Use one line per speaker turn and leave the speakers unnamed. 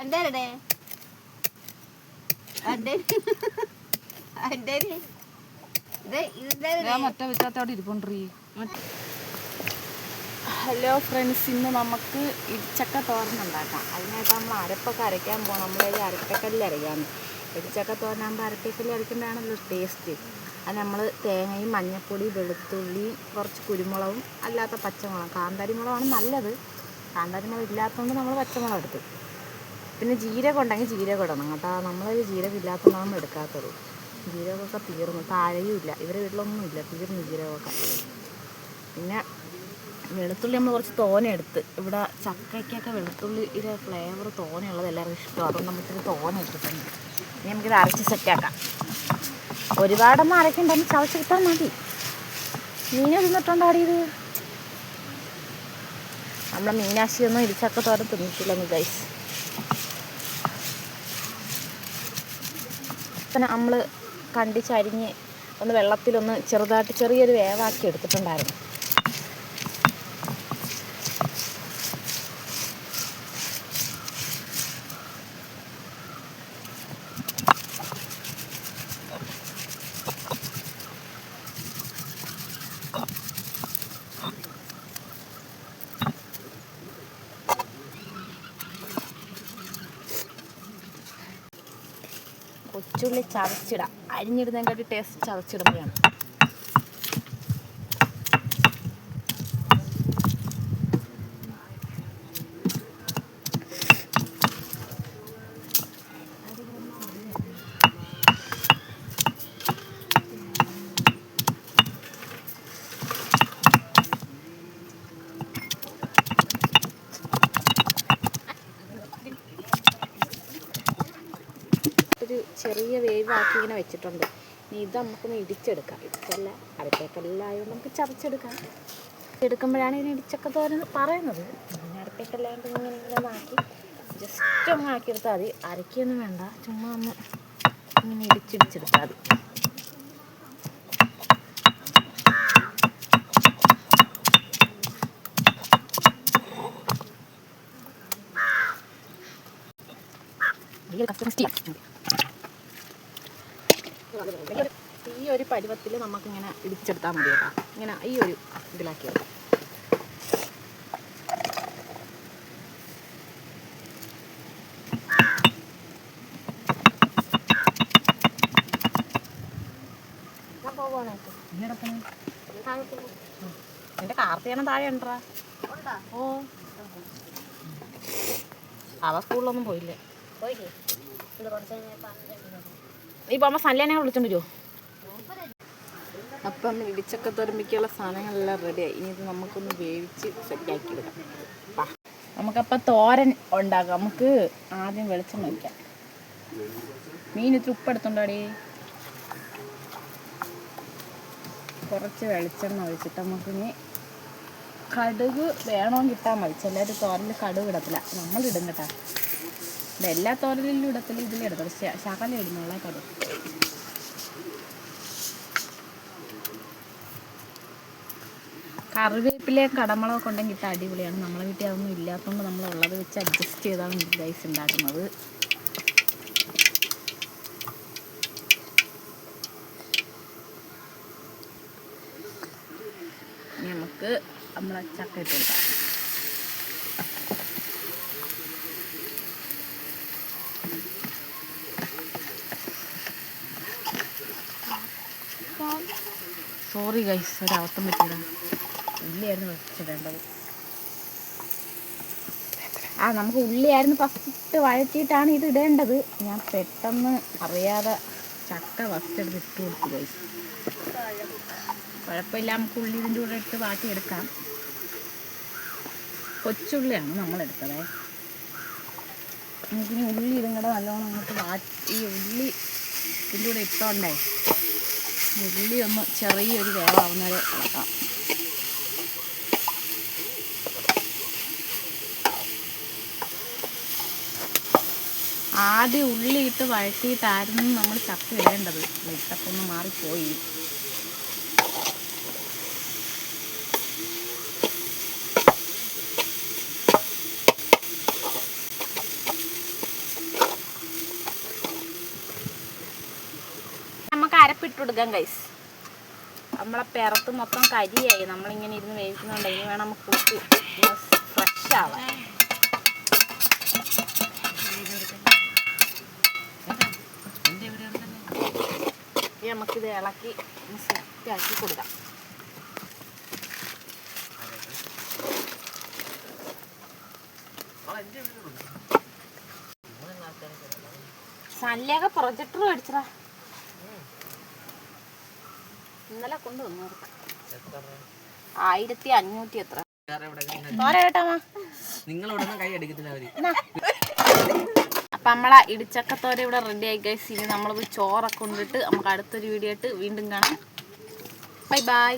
Hello friends, ഇന്ന് നമുക്ക് ഇടിച്ചക്ക തോരൻ ഉണ്ടാക്കാം. അതിനായിട്ട് നമ്മൾ അരപ്പൊക്കെ അരയ്ക്കാൻ പോകണം. നമ്മളൊരു അരപ്പക്കല്ലിൽ അരയ്ക്കാമെന്ന്. ഇടിച്ചക്ക തോരനാകുമ്പോൾ അരപ്പക്കല്ലിൽ അരയ്ക്കുമ്പോഴാണല്ലോ ടേസ്റ്റ്. അത് നമ്മൾ തേങ്ങയും മഞ്ഞൾപ്പൊടി വെളുത്തുള്ളി കുറച്ച് കുരുമുളകും അല്ലാത്ത പച്ചമുളകും, കാന്താരി മുളകാണ് നല്ലത്. കാന്താരി മുളക് ഇല്ലാത്തതുകൊണ്ട് നമ്മൾ പച്ചമുളക് എടുത്തു. പിന്നെ ജീരകം ഉണ്ടെങ്കിൽ ജീരകം ഇടണം കേട്ടോ. നമ്മളൊരു ജീരകം ഇല്ലാത്തതാണ് നമ്മൾ എടുക്കാത്തത്. ജീരകമൊക്കെ തീർന്നു, താഴെയും ഇല്ല, ഇവരുടെ വീട്ടിലൊന്നും ഇല്ല, തീർന്നു ജീരകമൊക്കെ. പിന്നെ വെളുത്തുള്ളി നമ്മൾ കുറച്ച് തോനെ എടുത്ത്. ഇവിടെ ചക്കയ്ക്കൊക്കെ വെളുത്തുള്ളിയുടെ ഫ്ലേവർ തോനെയുള്ളത് എല്ലാവർക്കും ഇഷ്ടമാണ്. അതുകൊണ്ട് നമുക്കിത് തോനെ എടുത്തിട്ടുണ്ട്. ഇനി നമുക്കിത് അരച്ച് സെറ്റാക്കാം. ഒരുപാടൊന്നും അരയ്ക്കണ്ടെന്ന് ചവച്ചിട്ടാൽ മതി. മീൻ തിന്നിട്ടുണ്ടോ ഇത്? നമ്മളെ മീനാശിയൊന്നും ഇടിച്ചക്ക തോരൻ തിന്നിട്ടില്ലെന്ന് ഗൈസ്. പിന്നെ നമ്മൾ കണ്ടിച്ചരിഞ്ഞ് ഒന്ന് വെള്ളത്തിലൊന്ന് ചെറുതായിട്ട് ചെറിയൊരു വേവാക്കി എടുത്തിട്ടുണ്ടായിരുന്നു. കൊച്ചുള്ളി ചതച്ചിടാം. അരിഞ്ഞിടുന്നതിനെക്കാട്ടി ടേസ്റ്റ് ചതച്ചിടുമ്പോഴാണ്. ചെറിയ വേവാക്കി ഇങ്ങനെ വെച്ചിട്ടുണ്ട്. ഇനി ഇത് നമുക്കൊന്ന് ഇടിച്ചെടുക്കാം. ഇടിച്ചല്ല, അരപ്പേക്കല്ലായതുകൊണ്ട് നമുക്ക് ചതച്ചെടുക്കാം. എടുക്കുമ്പോഴാണ് ഇതിന് ഇടിച്ചക്ക തോരൻ പറയുന്നത്. പിന്നെ അരപ്പേക്കല്ലാണ്ട് ഇങ്ങനെ ആക്കി ജസ്റ്റ് ഒന്ന് ആക്കിയെടുത്താൽ മതി. അരയ്ക്കൊന്നും വേണ്ട, ചുമ്മാ ഒന്ന് ഇങ്ങനെ ഇടിച്ചെടുത്താൽ മതി. ഈ ഒരു പരുവത്തിൽ നമുക്കിങ്ങനെ ഇടിച്ചെടുത്താൽ മതി കേട്ടോ. ഇങ്ങനെ ഈ ഒരു ഇതിലാക്കിയത്. എൻ്റെ കാർത്തികേയൻ താഴെ ഉണ്ടോ? ഓ, അവ സ്കൂളിലൊന്നും പോയില്ലേ? ഈ പോകുമ്പോൾ സല്ലേനെ വിളിച്ചോണ്ട് വരുമോ? അപ്പം ഇടിച്ചക്ക തോരമ്പിക്കുള്ള സാധനങ്ങളെല്ലാം റെഡിയായി. ഇനി ഇത് നമുക്കൊന്ന് വേവിച്ച് സെറ്റാക്കി എടുക്കാം. നമുക്കപ്പം തോരൻ ഉണ്ടാക്കാം. നമുക്ക് ആദ്യം വെളിച്ചെണ്ണ ഒഴിക്കാം. മീൻ ഇത്തിരി ഉപ്പെടുത്തുണ്ടോടി? കുറച്ച് വെളിച്ചെണ്ണ ഒഴിച്ചിട്ട് നമുക്കിനി കടുക് വേണമെങ്കിൽ ഇട്ടാൽ മതി. ചിലർ തോരനിൽ കടുക് ഇടത്തില്ല, നമ്മളിടും കേട്ടോ. എല്ലാ തോരലിലും ഇടത്തില്ല, ഇതിലിടത്തില്ല, പക്ഷേ ശകലം ഇടുന്നുള്ള കടുക്. കറിവേപ്പിലയും കടമുളകൊക്കെ ഉണ്ടെങ്കിൽ ഇട്ട് അടിപൊളിയാണ്. നമ്മളെ വീട്ടിൽ അതൊന്നും ഇല്ലാത്തതുകൊണ്ട് നമ്മളുള്ളത് വെച്ച് അഡ്ജസ്റ്റ് ചെയ്താണ് ഗൈസ് ഉണ്ടാക്കുന്നത്. നമുക്ക് നമ്മളെ ചക്ക ഇട്ട് കൊടുക്കാം. സോറി ഗൈസ്, ഒരവസ്ഥം പറ്റിയതാണ്. ഉള്ളിയായിരുന്നു വെച്ചിടേണ്ടത്. നമുക്ക് ഉള്ളിയായിരുന്നു ഫസ്റ്റ് വഴറ്റിയിട്ടാണ് ഇത് ഇടേണ്ടത്. ഞാൻ പെട്ടെന്ന് അറിയാതെ ചക്ക ഫസ്റ്റ് എടുത്ത് ഇട്ട് കൊടുത്തു ഗൈസ്. കുഴപ്പമില്ല, നമുക്ക് ഉള്ളി ഇതിൻ്റെ കൂടെ എടുത്ത് വാട്ടിയെടുക്കാം. കൊച്ചുള്ളിയാണ് നമ്മളെടുത്തത്. നമുക്കിനി ഉള്ളി ഇതും കൂടെ നല്ലോണം അങ്ങോട്ട് വാട്ടി, ഉള്ളി ഇതിൻ്റെ കൂടെ ഇട്ടോണ്ടേ ഉള്ളി ഒന്ന് ചെറിയൊരു വേവാവുന്നവരെ ഇളക്കാം. ആദ്യം ഉള്ളി ഇട്ട് വഴറ്റിയിട്ടായിരുന്നു നമ്മൾ ചക്ക ഇടേണ്ടത്. ഇട്ടൊക്കെ ഒന്ന് മാറിപ്പോയി. ഉപ്പിട്ട് കൊടുക്കാം ഗൈസ്. നമ്മളെ പിറത്ത് മൊത്തം കരിയായി, നമ്മളിങ്ങനെ ഇരുന്ന് വേവിക്കുന്നുണ്ട്. ഇനി വേണം നമുക്ക് ഉപ്പ് ഫ്രഷ് ആവാൻ. നമുക്കിത് ഇളക്കി സെറ്റാക്കി കൊടുക്കാം. സല്ലേഖ പ്രൊജക്ടർ മേടിച്ചതാ, ഇന്നലെ കൊണ്ടുവന്നു. 1500 എത്ര കേട്ടാ. അപ്പൊ നമ്മളെ ഇടിച്ചക്കത്തോര ഇവിടെ റെഡി ആയി ഗൈസ്. ഇനി നമ്മൾ ചോറൊക്കെ കൊണ്ടിട്ട് നമുക്ക് അടുത്തൊരു വീഡിയോ ആയിട്ട് വീണ്ടും കാണാം. Bye bye.